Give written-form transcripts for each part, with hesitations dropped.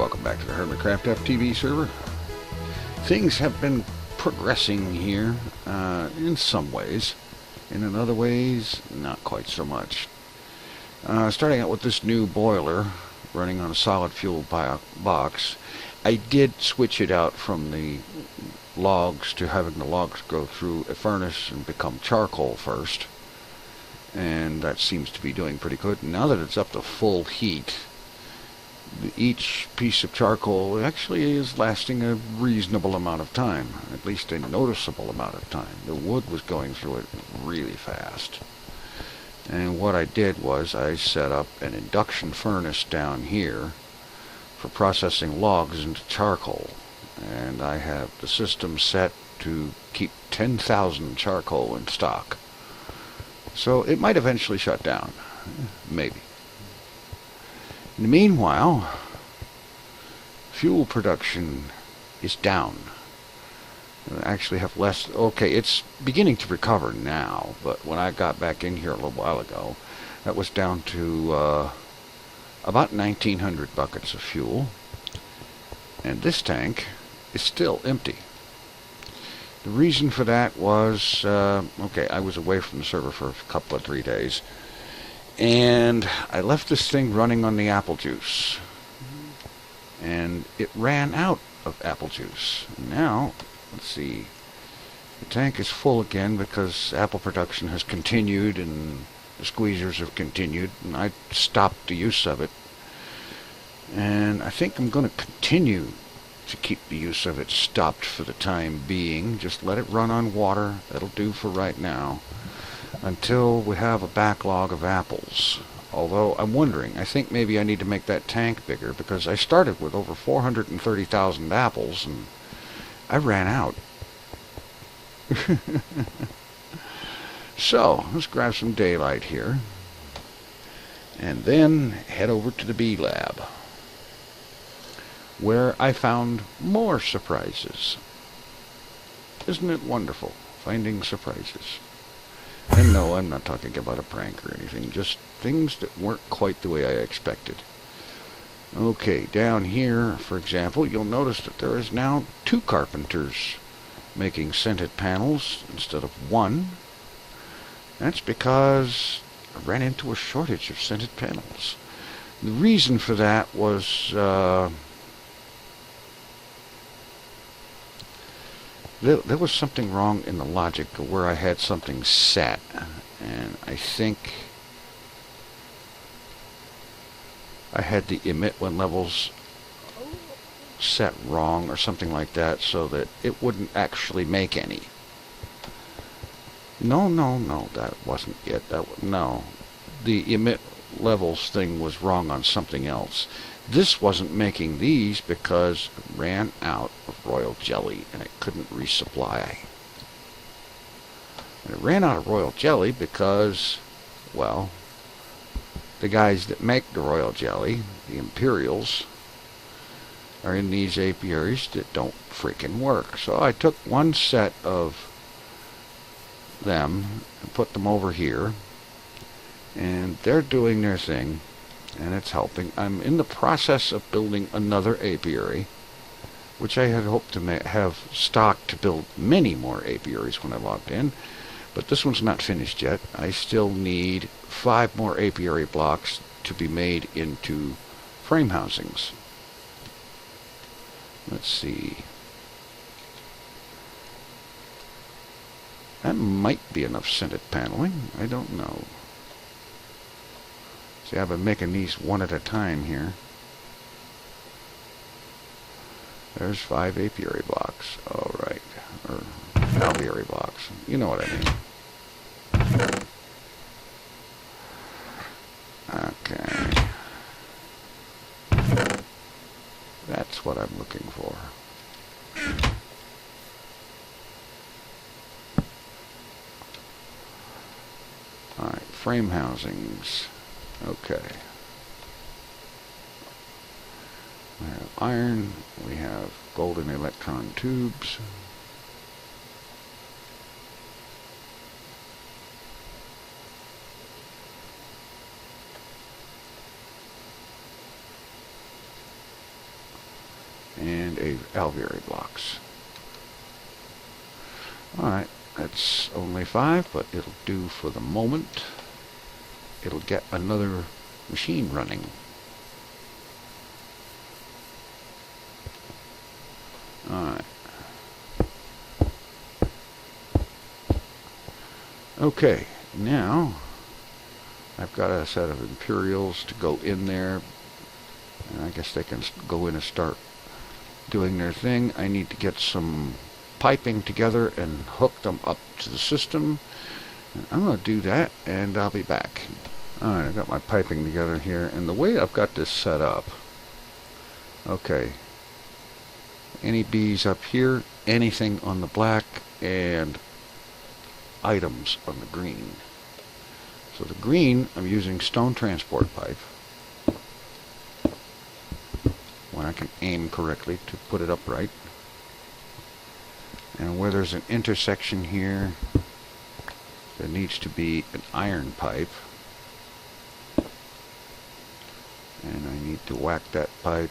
welcome back to the Hermitcraft FTB server. Things have been progressing here in some ways, and in other ways, not quite so much. Starting out with this new boiler running on a solid fuel box, I did switch it out from the logs to having the logs go through a furnace and become charcoal first, and that seems to be doing pretty good. Now that it's up to full heat, each piece of charcoal actually is lasting a reasonable amount of time, at least a noticeable amount of time. The wood was going through it really fast. And what I did was I set up an induction furnace down here for processing logs into charcoal. And I have the system set to keep 10,000 charcoal in stock. So it might eventually shut down. Maybe. In the meanwhile, fuel production is down. I actually have less. Okay, it's beginning to recover now, but when I got back in here a little while ago, that was down to about 1,900 buckets of fuel. And this tank is still empty. The reason for that was, okay, I was away from the server for a couple of 3 days. And I left this thing running on the apple juice. And it ran out of apple juice. Now, let's see. The tank is full again because apple production has continued and the squeezers have continued. And I stopped the use of it. And I think I'm going to continue to keep the use of it stopped for the time being. Just let it run on water. That'll do for right now, until we have a backlog of apples. Although I'm wondering, I think maybe I need to make that tank bigger, because I started with over 430,000 apples and I ran out. So let's grab some daylight here and then head over to the bee lab, where I found more surprises. Isn't it wonderful, finding surprises? And no, I'm not talking about a prank or anything, just things that weren't quite the way I expected. Okay, down here, for example, you'll notice that there is now 2 carpenters making scented panels instead of 1. That's because I ran into a shortage of scented panels. The reason for that was there was something wrong in the logic of where I had something set, and I think I had the emit when levels set wrong or something like that, so that it wouldn't actually make any. No, that wasn't it. No, the emit levels thing was wrong on something else. This wasn't making these because it ran out of royal jelly and it couldn't resupply. And it ran out of royal jelly because, well, the guys that make the royal jelly, the Imperials, are in these apiaries that don't freaking work. So I took one set of them and put them over here, and they're doing their thing, and it's helping. I'm in the process of building another apiary, which I had hoped to have stocked to build many more apiaries when I logged in, but this one's not finished yet. I still need 5 more apiary blocks to be made into frame housings. Let's see. That might be enough scented paneling. I don't know. See, I've been making these one at a time here. There's 5 apiary blocks. All right. Or alveary blocks. You know what I mean. Okay. That's what I'm looking for. Alright, frame housings. Okay. We have iron, we have golden electron tubes. and a Alveary blocks. Alright, that's only 5, but it'll do for the moment. It'll get another machine running. Alright. Okay, now I've got a set of Imperials to go in there, and I guess they can go in and start doing their thing. I need to get some piping together and hook them up to the system. I'm going to do that, and I'll be back. Alright, I've got my piping together here, and the way I've got this set up, okay, any bees up here, anything on the black, and items on the green. So the green, I'm using stone transport pipe, when I can aim correctly to put it upright. And where there's an intersection here, there needs to be an iron pipe. And I need to whack that pipe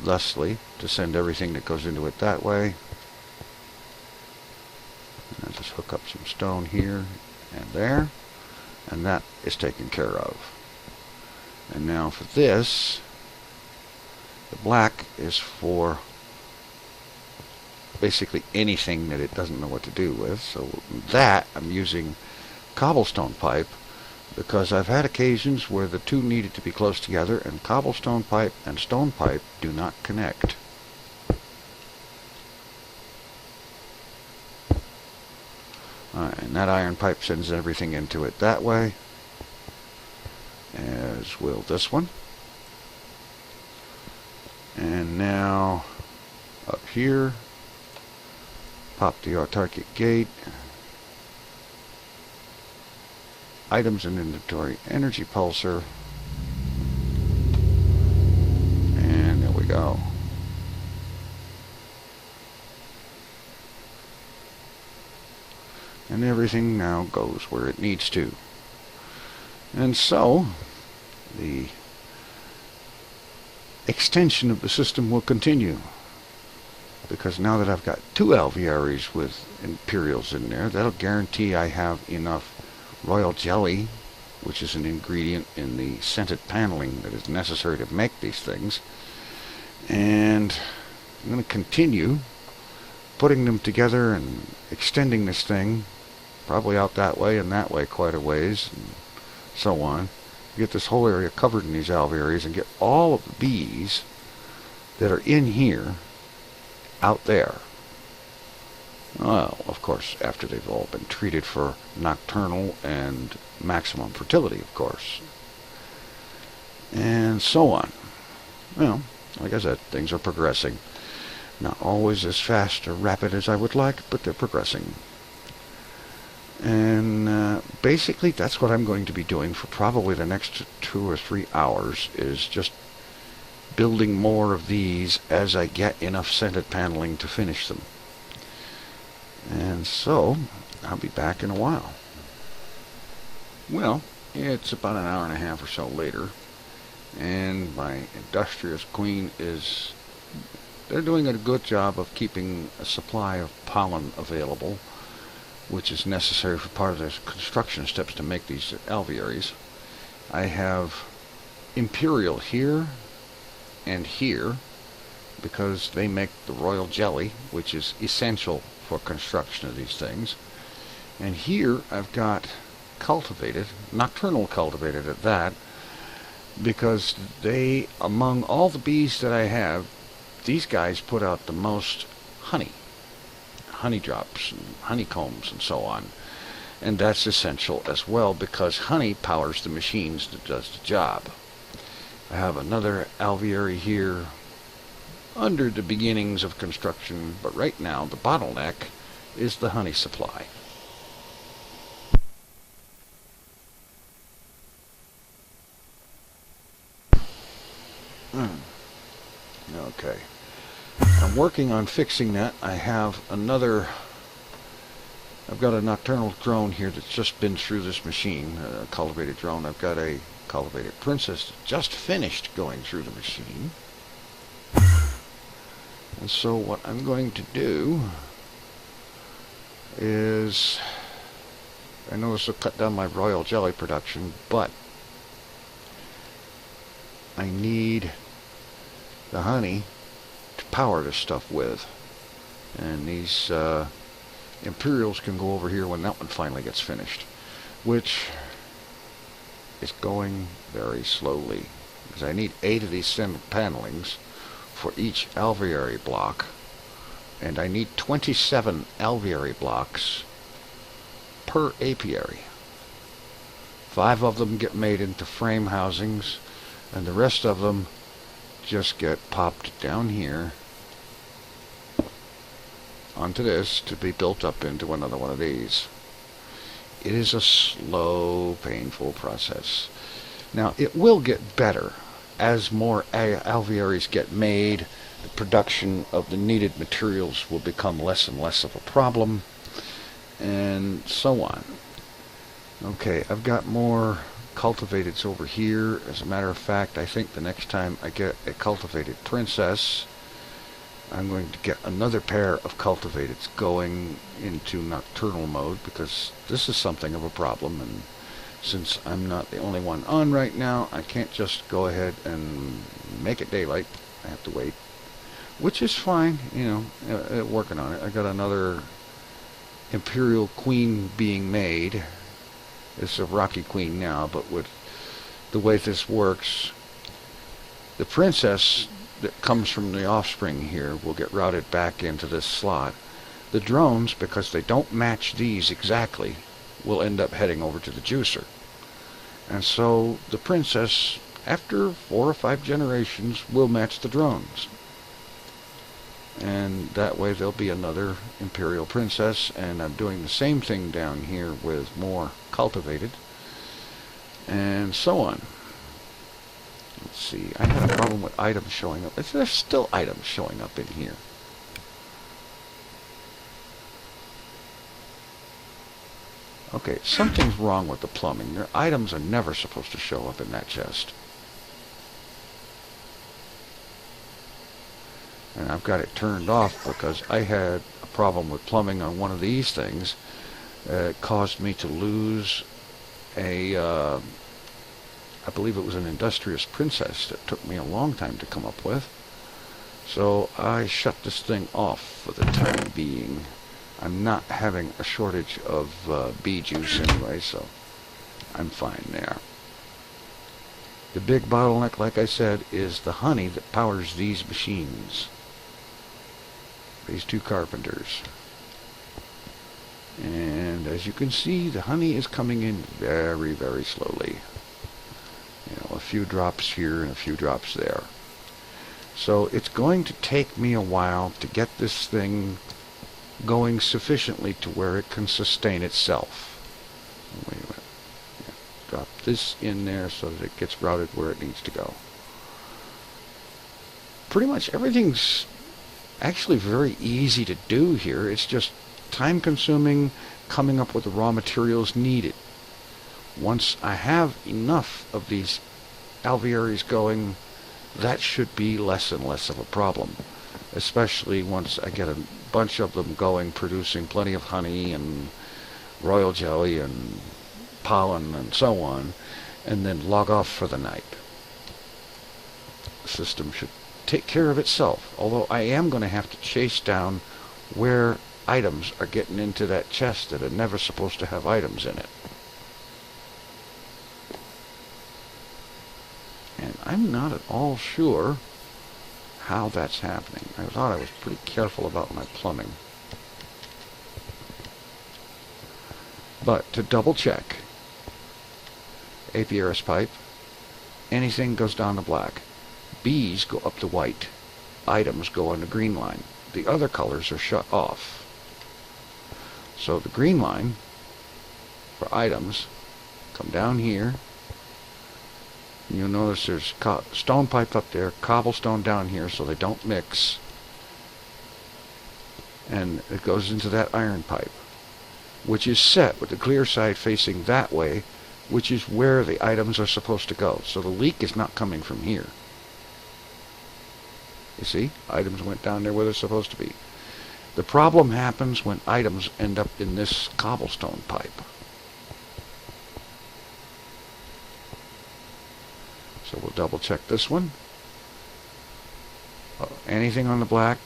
thusly to send everything that goes into it that way. And I'll just hook up some stone here and there, and that is taken care of. And now for this, the black is for basically anything that it doesn't know what to do with. So that I'm using cobblestone pipe, because I've had occasions where the two needed to be close together, and cobblestone pipe and stone pipe do not connect. Alright, and that iron pipe sends everything into it that way, as will this one. And now up here, pop the autarkic gate, items and inventory, energy pulsar, and there we go. And everything now goes where it needs to. And so the extension of the system will continue, because now that I've got 2 alvearies with Imperials in there, that'll guarantee I have enough royal jelly, which is an ingredient in the scented paneling that is necessary to make these things. And I'm going to continue putting them together and extending this thing probably out that way and that way quite a ways, and so on. Get this whole area covered in these alvearies and get all of the bees that are in here out there. Well, of course, after they've all been treated for nocturnal and maximum fertility, of course. And so on. Well, like I said, things are progressing. Not always as fast or rapid as I would like, but they're progressing. And basically that's what I'm going to be doing for probably the next 2 or 3 hours, is just building more of these as I get enough scented paneling to finish them. And so I'll be back in a while. Well, it's about an hour and a half or so later, and my industrious queen is, they're doing a good job of keeping a supply of pollen available, which is necessary for part of the construction steps to make these alvearies. I have Imperial here and here, because they make the royal jelly, which is essential for construction of these things. And here I've got cultivated, nocturnal cultivated at that, because they, among all the bees that I have, these guys put out the most honey. Honey drops and honeycombs and so on. And that's essential as well, because honey powers the machines that does the job. I have another alveary here under the beginnings of construction, but right now the bottleneck is the honey supply. Okay. I'm working on fixing that. I have another I've got a nocturnal drone here that's just been through this machine, a cultivated drone. I've got a cultivated princess that just finished going through the machine. And so what I'm going to do is, I know this will cut down my royal jelly production, but I need the honey to power this stuff with. And these Imperials can go over here when that one finally gets finished, which is going very slowly, because I need 8 of these center panelings for each alveary block, and I need 27 alveary blocks per apiary. 5 of them get made into frame housings, and the rest of them just get popped down here onto this to be built up into another one of these. It is a slow, painful process. Now, it will get better as more alvearies get made. The production of the needed materials will become less and less of a problem, and so on. Okay, I've got more cultivateds over here. As a matter of fact, I think the next time I get a cultivated princess, I'm going to get another pair of cultivateds going into nocturnal mode, because this is something of a problem, and since I'm not the only one on right now, I can't just go ahead and make it daylight. I have to wait, which is fine, you know, working on it. I got another Imperial Queen being made. It's a Rocky Queen now, but with the way this works, the princess that comes from the offspring here will get routed back into this slot. The drones, because they don't match these exactly, will end up heading over to the juicer. And so the princess, after 4 or 5 generations, will match the drones. And that way there'll be another Imperial Princess, and I'm doing the same thing down here with more cultivated, and so on. Let's see, I had a problem with items showing up. There's still items showing up in here. Okay, something's wrong with the plumbing. Their items are never supposed to show up in that chest. And I've got it turned off because I had a problem with plumbing on one of these things. It caused me to lose a, I believe it was an Industrious Princess that took me a long time to come up with. So I shut this thing off for the time being. I'm not having a shortage of bee juice anyway, so I'm fine there. The big bottleneck, like I said, is the honey that powers these machines. These 2 carpenters. And as you can see, the honey is coming in very, very slowly. You know, a few drops here and a few drops there. So it's going to take me a while to get this thing going sufficiently to where it can sustain itself. Wait a minute. Yeah, drop this in there so that it gets routed where it needs to go. Pretty much everything's actually very easy to do here. It's just time consuming coming up with the raw materials needed. Once I have enough of these alvearies going, that should be less and less of a problem, especially once I get a bunch of them going, producing plenty of honey and royal jelly and pollen and so on, and then log off for the night. The system should take care of itself, although I am going to have to chase down where items are getting into that chest that are never supposed to have items in it. And I'm not at all sure how that's happening. I thought I was pretty careful about my plumbing. But to double check, apiarist pipe, anything goes down to black. Bees go up to white. Items go on the green line. The other colors are shut off. So the green line for items come down here. And you'll notice there's stone pipe up there, cobblestone down here so they don't mix. And it goes into that iron pipe. which is set with the clear side facing that way, which is where the items are supposed to go. So the leak is not coming from here. You see? Items went down there where they're supposed to be. The problem happens when items end up in this cobblestone pipe. So we'll double check this one. Anything on the black,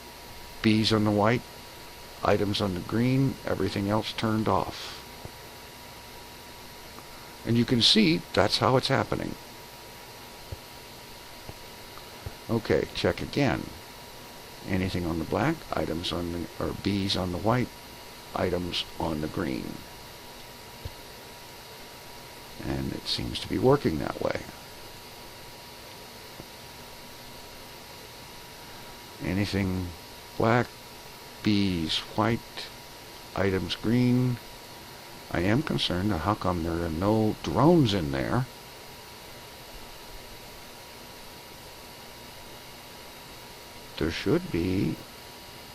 B's on the white, items on the green, everything else turned off. And you can see that's how it's happening. Okay, check again. Anything on the black, items on the, or B's on the white, items on the green. And it seems to be working that way. Anything black, B's white, items green. I am concerned how come there are no drones in there. There should be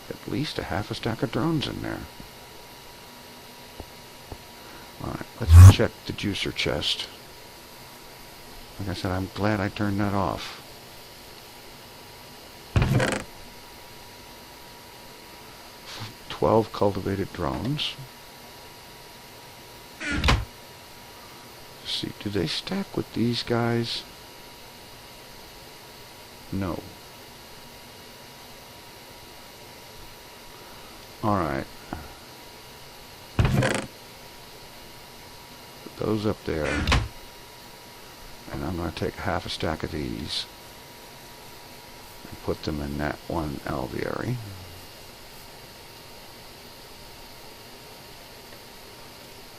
at least a half a stack of drones in there. Alright, let's check the juicer chest. Like I said, I'm glad I turned that off. "12 cultivated drones." Let's see, do they stack with these guys? No. Alright. Put those up there. And I'm going to take half a stack of these and put them in that one alveary.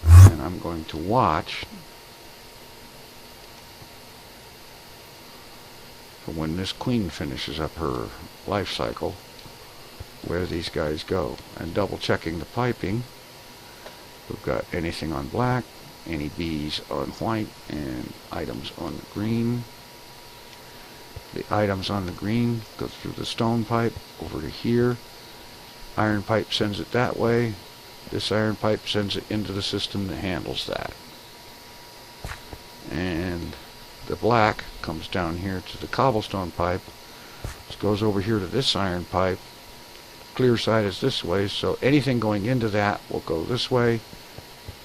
And I'm going to watch for when this queen finishes up her life cycle, where these guys go. And double checking the piping. We've got anything on black, any B's on white, and items on the green. The items on the green go through the stone pipe over to here. Iron pipe sends it that way. This iron pipe sends it into the system that handles that. And the black comes down here to the cobblestone pipe. It goes over here to this iron pipe. Clear side is this way, so anything going into that will go this way,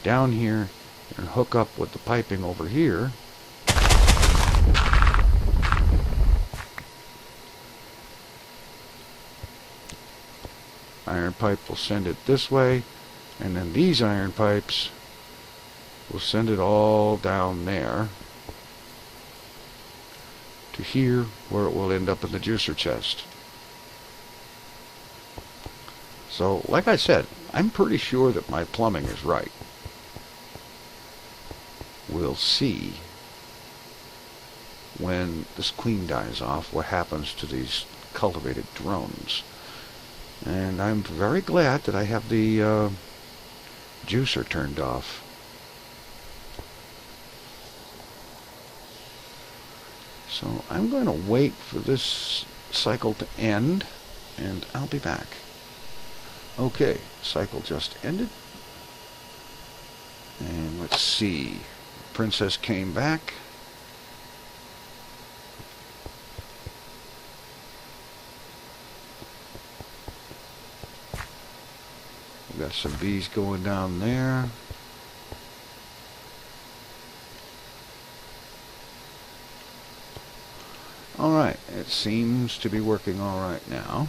down here, and hook up with the piping over here. Iron pipe will send it this way, and then these iron pipes will send it all down there to here, where it will end up in the juicer chest. So, like I said, I'm pretty sure that my plumbing is right. We'll see when this queen dies off what happens to these cultivated drones. And I'm very glad that I have the juicer turned off. So I'm going to wait for this cycle to end, and I'll be back. Okay, cycle just ended. And let's see. Princess came back. We got some bees going down there. Alright, it seems to be working alright now.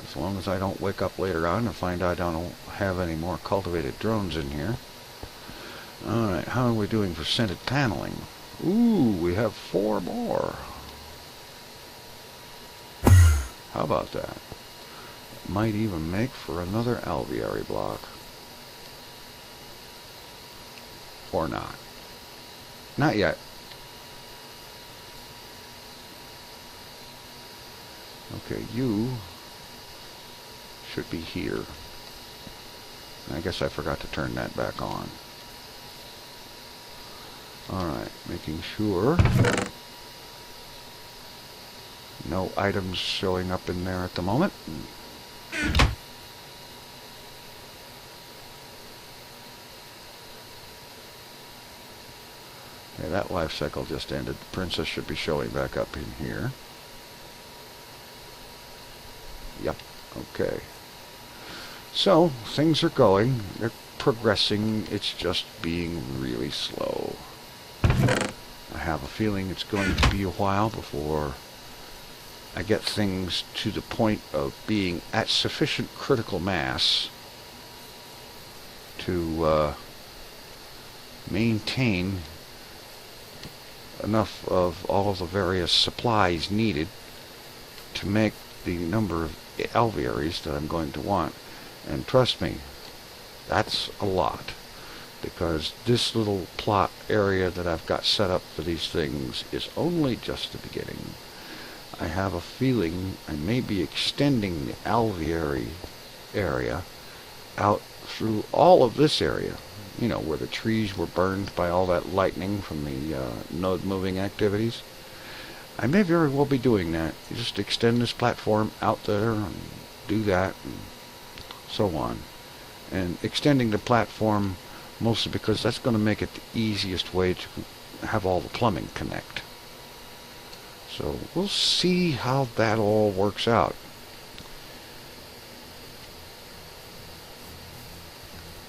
As long as I don't wake up later on and find I don't have any more cultivated drones in here. Alright, how are we doing for scented paneling? Ooh, we have 4 more. How about that? It might even make for another alveary block. Or not. Not yet. Okay, you should be here. I guess I forgot to turn that back on. Alright, making sure no items showing up in there at the moment. Okay, that life cycle just ended. The princess should be showing back up in here. Yep, okay. So, things are going. They're progressing. It's just being really slow. I have a feeling it's going to be a while before I get things to the point of being at sufficient critical mass to maintain enough of all of the various supplies needed to make the number of alvearies that I'm going to want. And trust me, that's a lot, because this little plot area that I've got set up for these things is only just the beginning. I have a feeling I may be extending the alveary area out through all of this area, you know, where the trees were burned by all that lightning from the node moving activities. I may very well be doing that. You just extend this platform out there and do that and so on. And extending the platform mostly because that's going to make it the easiest way to have all the plumbing connect. So we'll see how that all works out.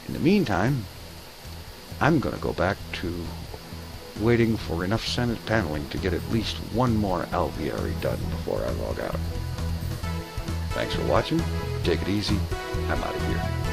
In the meantime, I'm going to go back to waiting for enough Senate paneling to get at least one more alveary done before I log out. Thanks for watching. Take it easy. I'm out of here.